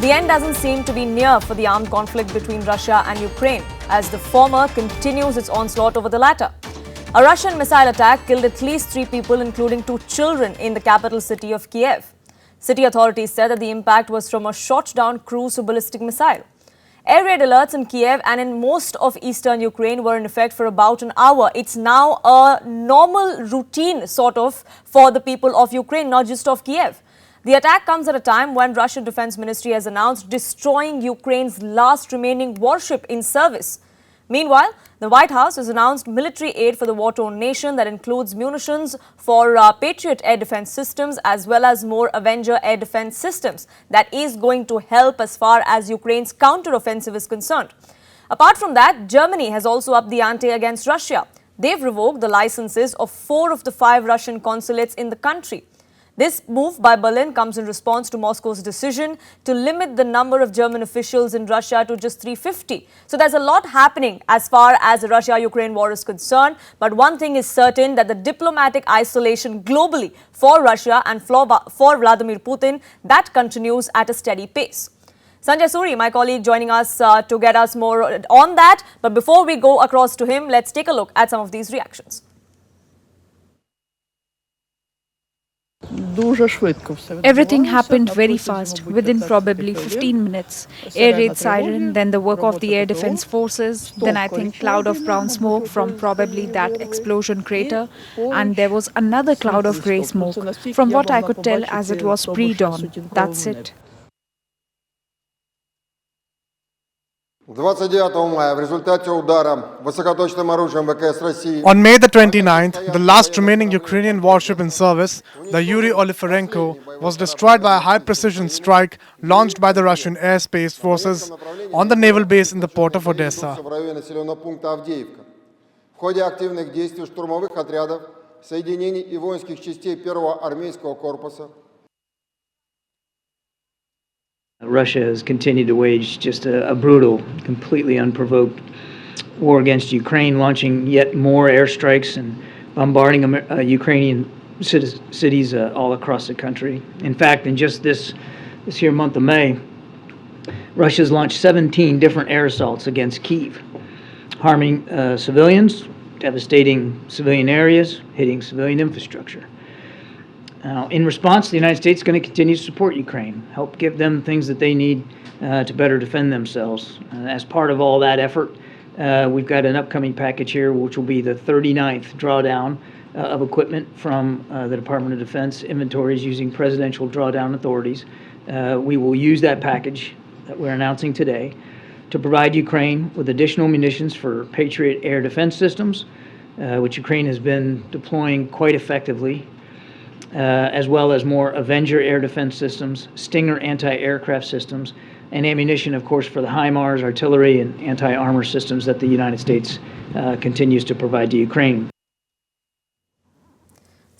The end doesn't seem to be near for the armed conflict between Russia and Ukraine, as the former continues its onslaught over the latter. A Russian missile attack killed at least 3 people, including 2 children, in the capital city of Kyiv. City authorities said that the impact was from a shot-down cruise ballistic missile. Air raid alerts in Kyiv and in most of eastern Ukraine were in effect for about an hour. It's now a normal routine, sort of, for the people of Ukraine, not just of Kyiv. The attack comes at a time when Russian Defense Ministry has announced destroying Ukraine's last remaining warship in service. Meanwhile, the White House has announced military aid for the war-torn nation that includes munitions for Patriot air defense systems as well as more Avenger air defense systems that is going to help as far as Ukraine's counter-offensive is concerned. Apart from that, Germany has also upped the ante against Russia. They've revoked the licenses of 4 of the 5 Russian consulates in the country. This move by Berlin comes in response to Moscow's decision to limit the number of German officials in Russia to just 350. So there's a lot happening as far as the Russia-Ukraine war is concerned. But one thing is certain, that the diplomatic isolation globally for Russia and for Vladimir Putin, that continues at a steady pace. Sanjay Suri, my colleague, joining us to get us more on that. But before we go across to him, let's take a look at some of these reactions. Everything happened very fast, within probably 15 minutes. Air raid siren, then the work of the air defense forces, then I think cloud of brown smoke from probably that explosion crater, and there was another cloud of grey smoke, from what I could tell as it was pre-dawn. That's it. On May the 29th, the last remaining Ukrainian warship in service, the Yuri Oliferenko, was destroyed by a high-precision strike launched by the Russian airspace forces on the naval base in the port of Odessa. Russia has continued to wage just a brutal, completely unprovoked war against Ukraine, launching yet more airstrikes and bombarding Ukrainian cities all across the country. In fact, in just this here month of May, Russia's launched 17 different air assaults against Kyiv, harming civilians, devastating civilian areas, hitting civilian infrastructure. Now, in response, the United States is going to continue to support Ukraine, help give them things that they need to better defend themselves. As part of all that effort, we've got an upcoming package here, which will be the 39th drawdown of equipment from the Department of Defense inventories using presidential drawdown authorities. We will use that package that we're announcing today to provide Ukraine with additional munitions for Patriot air defense systems, which Ukraine has been deploying quite effectively, as well as more Avenger air defense systems, Stinger anti-aircraft systems, and ammunition, of course, for the HIMARS, artillery, and anti-armor systems that the United States continues to provide to Ukraine.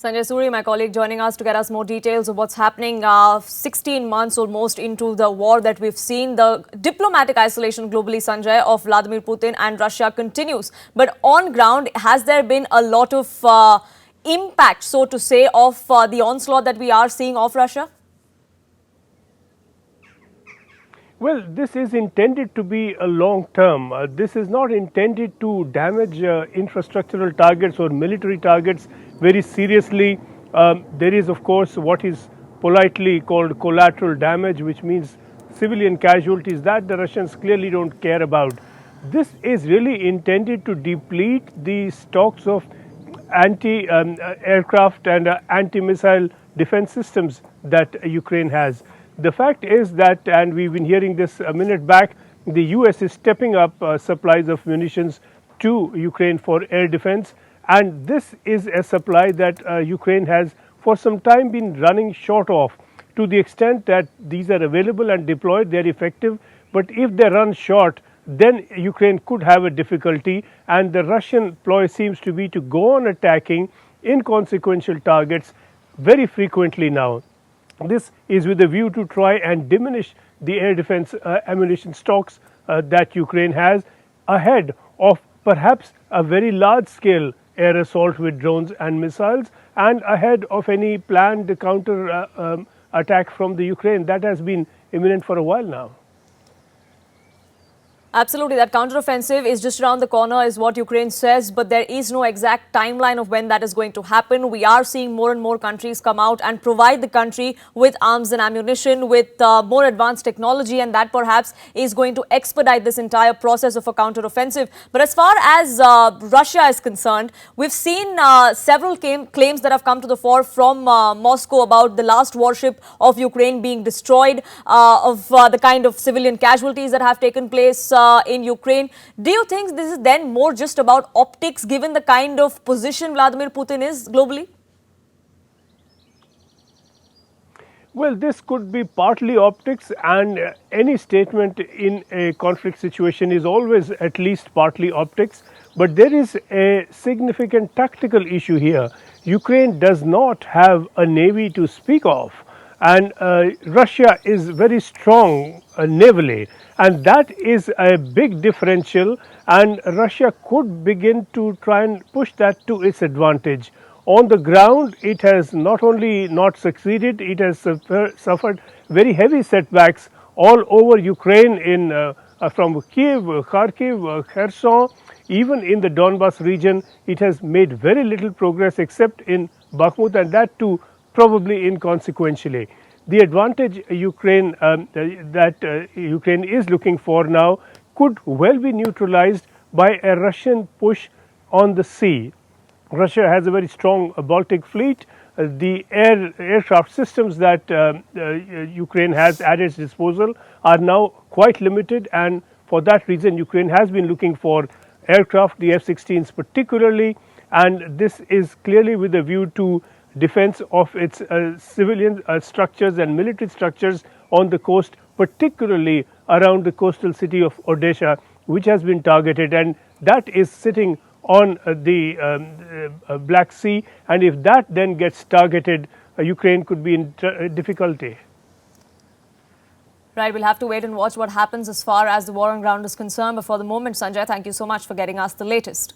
Sanjay Suri, my colleague, joining us to get us more details of what's happening 16 months almost into the war that we've seen. The diplomatic isolation globally, Sanjay, of Vladimir Putin and Russia continues. But on ground, has there been a lot of impact, so to say, of the onslaught that we are seeing of Russia? Well, this is intended to be a long term. This is not intended to damage infrastructural targets or military targets very seriously. There is, of course, what is politely called collateral damage, which means civilian casualties that the Russians clearly don't care about. This is really intended to deplete the stocks of anti-aircraft and anti-missile defense systems that Ukraine has. The fact is that, and we've been hearing this a minute back, the US is stepping up supplies of munitions to Ukraine for air defense, and this is a supply that Ukraine has for some time been running short of. To the extent that these are available and deployed, they're effective, but if they run short, then Ukraine could have a difficulty, and the Russian ploy seems to be to go on attacking inconsequential targets very frequently now. This is with a view to try and diminish the air defense ammunition stocks that Ukraine has ahead of perhaps a very large scale air assault with drones and missiles, and ahead of any planned counter attack from the Ukraine. That has been imminent for a while now. Absolutely, that counteroffensive is just around the corner is what Ukraine says, but there is no exact timeline of when that is going to happen. We are seeing more and more countries come out and provide the country with arms and ammunition, with more advanced technology, and that perhaps is going to expedite this entire process of a counteroffensive. But as far as Russia is concerned, we've seen several claims that have come to the fore from Moscow about the last warship of Ukraine being destroyed, of the kind of civilian casualties that have taken place in Ukraine. Do you think this is then more just about optics, given the kind of position Vladimir Putin is globally? Well, this could be partly optics, and any statement in a conflict situation is always at least partly optics. But there is a significant tactical issue here. Ukraine does not have a navy to speak of, and Russia is very strong navally, and that is a big differential, and Russia could begin to try and push that to its advantage. On the ground, it has not only not succeeded, it has suffered very heavy setbacks all over Ukraine, in from Kyiv, Kharkiv, Kherson, even in the Donbas region. It has made very little progress except in Bakhmut, and that too probably inconsequentially. The advantage Ukraine Ukraine is looking for now could well be neutralized by a Russian push on the sea. Russia has a very strong Baltic fleet. The aircraft systems that Ukraine has at its disposal are now quite limited, and for that reason Ukraine has been looking for aircraft, the F-16s particularly, and this is clearly with a view to defense of its civilian structures and military structures on the coast, particularly around the coastal city of Odessa, which has been targeted, and that is sitting on the Black Sea, and if that then gets targeted, Ukraine could be in difficulty. Right, we'll have to wait and watch what happens as far as the war on ground is concerned. But for the moment, Sanjay, thank you so much for getting us the latest.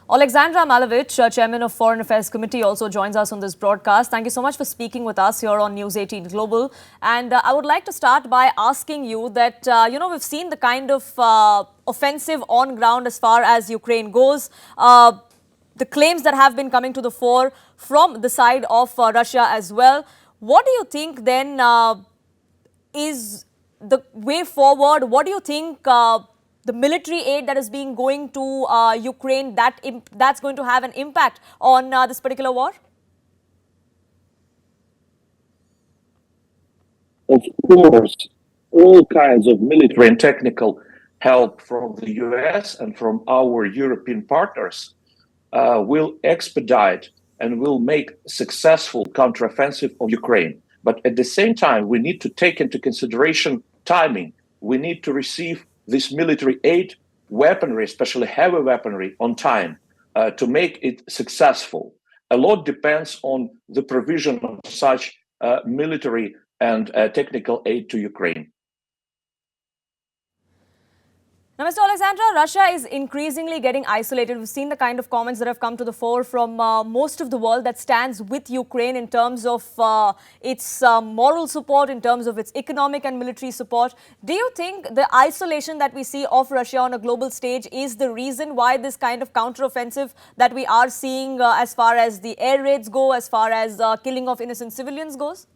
Alexandra Malevich, Chairman of Foreign Affairs Committee, also joins us on this broadcast. Thank you so much for speaking with us here on News 18 Global. And I would like to start by asking you that, we've seen the kind of offensive on ground as far as Ukraine goes. The claims that have been coming to the fore from the side of Russia as well. What do you think then is the way forward? What do you think the military aid that is being going to Ukraine, that's going to have an impact on this particular war? Of course, all kinds of military and technical help from the US and from our European partners will expedite and will make successful counteroffensive of Ukraine. But at the same time, we need to take into consideration timing. We need to receive this military aid, weaponry, especially heavy weaponry, on time to make it successful. A lot depends on the provision of such military and technical aid to Ukraine. Now, Mr. Alexandra, Russia is increasingly getting isolated. We've seen the kind of comments that have come to the fore from most of the world that stands with Ukraine in terms of its moral support, in terms of its economic and military support. Do you think the isolation that we see of Russia on a global stage is the reason why this kind of counteroffensive that we are seeing as far as the air raids go, as far as killing of innocent civilians goes?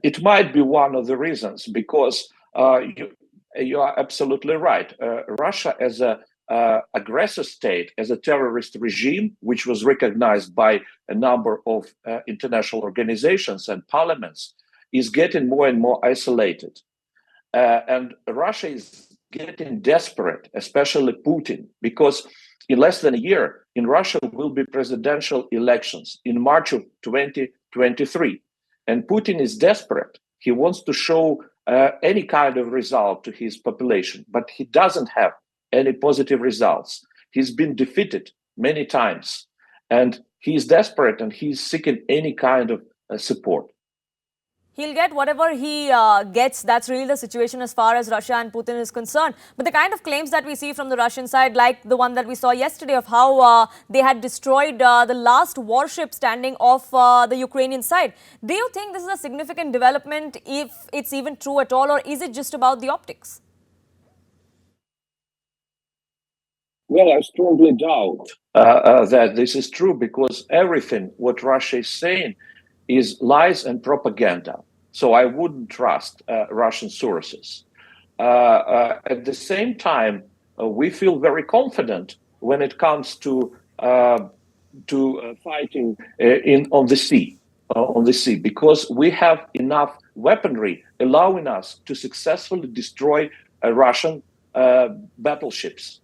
It might be one of the reasons, because you are absolutely right. Russia as an aggressor state, as a terrorist regime, which was recognized by a number of international organizations and parliaments, is getting more and more isolated. And Russia is getting desperate, especially Putin, because in less than a year, in Russia will be presidential elections in March of 2023. And Putin is desperate. He wants to show any kind of result to his population, but he doesn't have any positive results. He's been defeated many times, and he's desperate, and he's seeking any kind of support. He'll get whatever he gets. That's really the situation as far as Russia and Putin is concerned. But the kind of claims that we see from the Russian side, like the one that we saw yesterday of how they had destroyed the last warship standing off the Ukrainian side. Do you think this is a significant development, if it's even true at all, or is it just about the optics? Well, I strongly doubt that this is true, because everything what Russia is saying is lies and propaganda. So I wouldn't trust Russian sources. At the same time, we feel very confident when it comes to fighting on the sea, because we have enough weaponry allowing us to successfully destroy Russian battleships.